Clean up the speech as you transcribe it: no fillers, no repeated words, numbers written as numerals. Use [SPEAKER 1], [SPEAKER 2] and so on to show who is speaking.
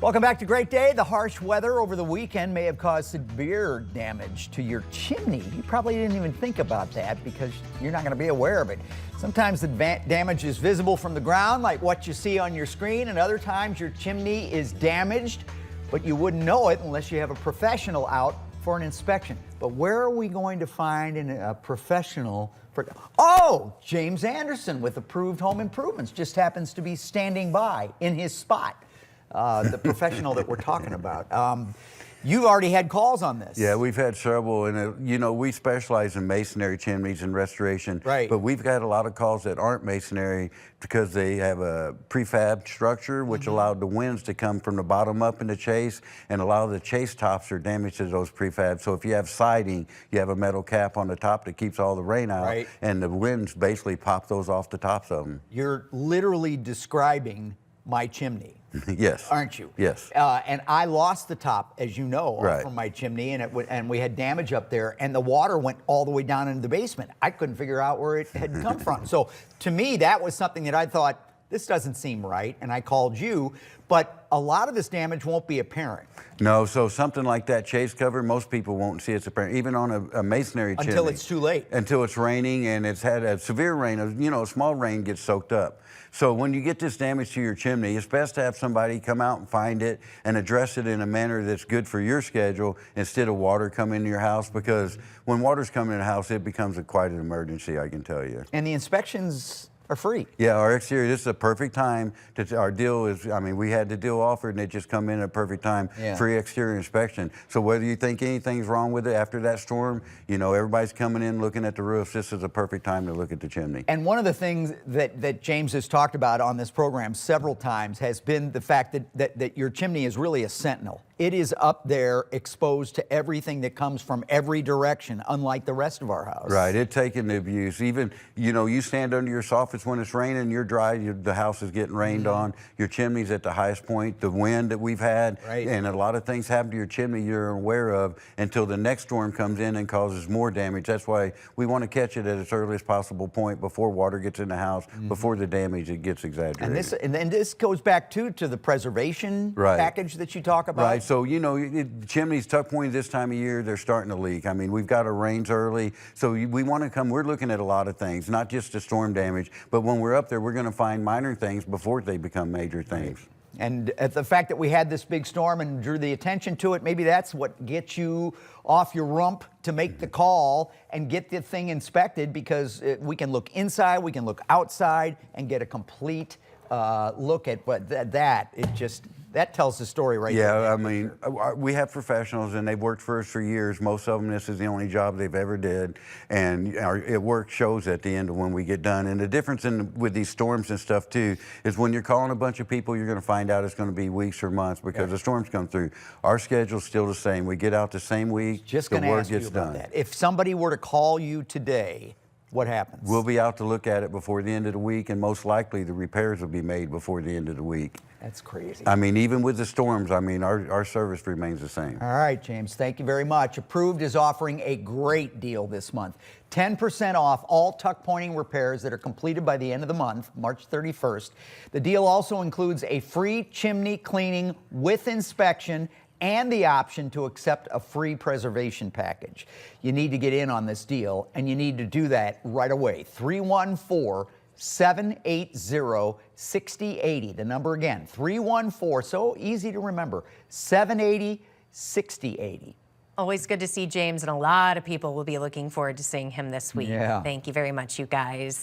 [SPEAKER 1] Welcome back to Great Day. The harsh weather over the weekend may have caused severe damage to your chimney. You probably didn't even think about that because you're not going to be aware of it. Sometimes the damage is visible from the ground, like what you see on your screen, and other times your chimney is damaged, but you wouldn't know it unless you have a professional out for an inspection. But where are we going to find a professional for? Oh, James Anderson with Approved Home Improvements just happens to be standing by in his spot. The professional that we're talking about. You've already had calls on this.
[SPEAKER 2] Yeah, we've had several, and you know, we specialize in masonry chimneys and restoration.
[SPEAKER 1] Right.
[SPEAKER 2] But we've got a lot of calls that aren't masonry because they have a prefab structure, which allowed the winds to come from the bottom up in the chase, and a lot of the chase tops are damaged to those prefabs. So if you have siding, you have a metal cap on the top that keeps all the rain out,
[SPEAKER 1] Right.
[SPEAKER 2] and the winds basically pop those off the tops of them.
[SPEAKER 1] You're literally describing my chimney.
[SPEAKER 2] Yes.
[SPEAKER 1] Aren't you?
[SPEAKER 2] Yes.
[SPEAKER 1] And I lost the top, as you know,
[SPEAKER 2] Right.
[SPEAKER 1] from my chimney, and we had damage up there, and the water went all the way down into the basement. I couldn't figure out where it had come from. So to me, that was something that I thought, this doesn't seem right, and I called you, but a lot of this damage won't be apparent.
[SPEAKER 2] No, so something like that chase cover, most people won't see it's apparent, even on a masonry chimney.
[SPEAKER 1] Until it's too late.
[SPEAKER 2] Until it's raining and it's had a severe rain, you know, a small rain gets soaked up. So when you get this damage to your chimney, it's best to have somebody come out and find it and address it in a manner that's good for your schedule instead of water coming into your house, because when water's coming in the house, it becomes quite an emergency, I can tell you.
[SPEAKER 1] And the inspections are free.
[SPEAKER 2] Yeah, our exterior, this is a perfect time. Our deal is, I mean, we had the deal offered and it just come in at a perfect time,
[SPEAKER 1] Yeah.
[SPEAKER 2] free exterior inspection. So whether you think anything's wrong with it after that storm, you know, everybody's coming in looking at the roofs. This is a perfect time to look at the chimney.
[SPEAKER 1] And one of the things that James has talked about on this program several times has been the fact that your chimney is really a sentinel. It is up there exposed to everything that comes from every direction, unlike the rest of our house.
[SPEAKER 2] Right, it's taken the abuse. Even, you know, you stand under your soffits when it's raining, you're dry, the house is getting rained on, your chimney's at the highest point, the wind that we've had,
[SPEAKER 1] Right.
[SPEAKER 2] and a lot of things happen to your chimney you're aware of until the next storm comes in and causes more damage. That's why we want to catch it at its earliest possible point before water gets in the house, before the damage it gets exaggerated.
[SPEAKER 1] And this goes back to the preservation
[SPEAKER 2] Right.
[SPEAKER 1] package that you talk about.
[SPEAKER 2] Right, so you know, chimneys, tuck points this time of year, they're starting to leak. I mean, we've got our rains early, so we want to come, we're looking at a lot of things, not just the storm damage, but when we're up there, we're going to find minor things before they become major things.
[SPEAKER 1] And the fact that we had this big storm and drew the attention to it, maybe that's what gets you off your rump to make the call and get the thing inspected, because we can look inside, we can look outside, and get a complete look at what that tells the story right there.
[SPEAKER 2] Yeah, I mean, we have professionals and they've worked for us for years. Most of them, this is the only job they've ever did. And our work shows at the end of when we get done. And the difference with these storms and stuff too, is when you're calling a bunch of people, you're gonna find out it's gonna be weeks or months because the storms come through. Our schedule's still the same. We get out the same week,
[SPEAKER 1] Just
[SPEAKER 2] the
[SPEAKER 1] gonna
[SPEAKER 2] work
[SPEAKER 1] ask you
[SPEAKER 2] gets
[SPEAKER 1] about
[SPEAKER 2] done.
[SPEAKER 1] that. If somebody were to call you today, what happens?
[SPEAKER 2] We'll be out to look at it before the end of the week, and most likely the repairs will be made before the end of the week.
[SPEAKER 1] That's crazy.
[SPEAKER 2] I mean, even with the storms, I mean, our service remains the same.
[SPEAKER 1] All right, James, thank you very much. Approved is offering a great deal this month. 10% off all tuck pointing repairs that are completed by the end of the month, March 31st. The deal also includes a free chimney cleaning with inspection and the option to accept a free preservation package. You need to get in on this deal, and you need to do that right away. 314-780-6080. The number again, 314, so easy to remember, 780-6080.
[SPEAKER 3] Always good to see James, and a lot of people will be looking forward to seeing him this week.
[SPEAKER 1] Yeah.
[SPEAKER 3] Thank you very much, you guys.